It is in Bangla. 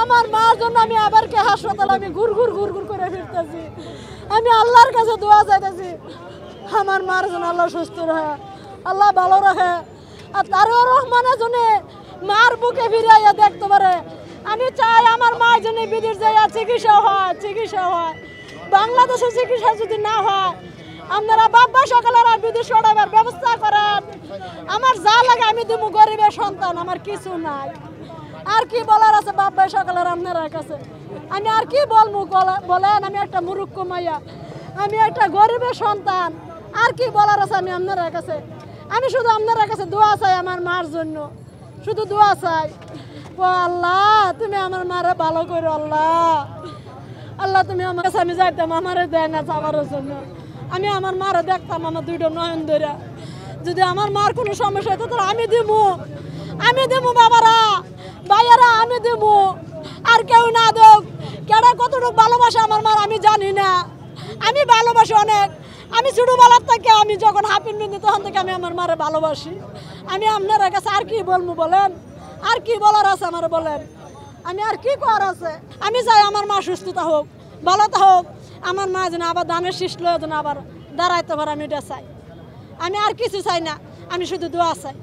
আমার মার জন্য আমি আবার কে হাসপাতালে আমি ঘুর করে ফিরতেছি। আমি আল্লাহর কাছে দোয়া চাইতেছি আমার মার জন্য আল্লাহ সুস্থ রাখে, আল্লাহ ভালো রাখে। আর তারও রহমানের জন্য মার বুকে ফিরাইয়া দেখতে পারে। আমি চাই আমার মার জন্য বিদেশ যাইয়া চিকিৎসা হয়। বাংলাদেশে চিকিৎসা যদি না হয় আপনারা বাবা সকালের আর বিদেশ ছড়াবার ব্যবস্থা করেন। আমার যা লাগে আমি দেবো, গরিবের সন্তান, আমার কিছু নাই। আর কি বলার আছে বাবা সকালের আপনার কাছে? আমি আর কি বলবো বলেন? আমি একটা মুরুক্ষ মাইয়া, আমি একটা গরিবের সন্তান, আর কি বলার আছে আমি আপনার কাছে? আমি শুধু আপনার কাছে দোয়া চাই আমার মার জন্য, শুধু দোয়া চাই। ও আল্লাহ, তুমি আমার মারে ভালো করো। আল্লাহ তুমি আমার কাছে আমি যাইতাম, আমারে দেয় না যাওয়ার জন্য। আমি আমার মারে দেখতাম আমার দুইটা নয়ন ধরে। যদি আমার মার কোনো সমস্যা হতো তাহলে আমি দেবো বাবারা, ভাইয়ারা, আমি দেবো। আর কেউ না দেখ। কেডা কতটুকু ভালোবাসে আমার মার আমি জানি না। আমি ভালোবাসি অনেক। আমি ছোটবেলার থেকে, আমি যখন হাফিন বিন্দি তখন থেকে আমি আমার মারে ভালোবাসি। আমি আপনার কাছে আর কি বলবো বলেন? আর কি বলার আছে আমার বলেন? আমি আর কি করার আছে? আমি চাই আমার মা সুস্থতা হোক, ভালোতা হোক। আমার মা যেন আবার দানের শীষ লয়ে যেন আবার দাঁড়াইতে পারে, আমি এটা চাই। আমি আর কিছু চাই না, আমি শুধু দোয়া চাই।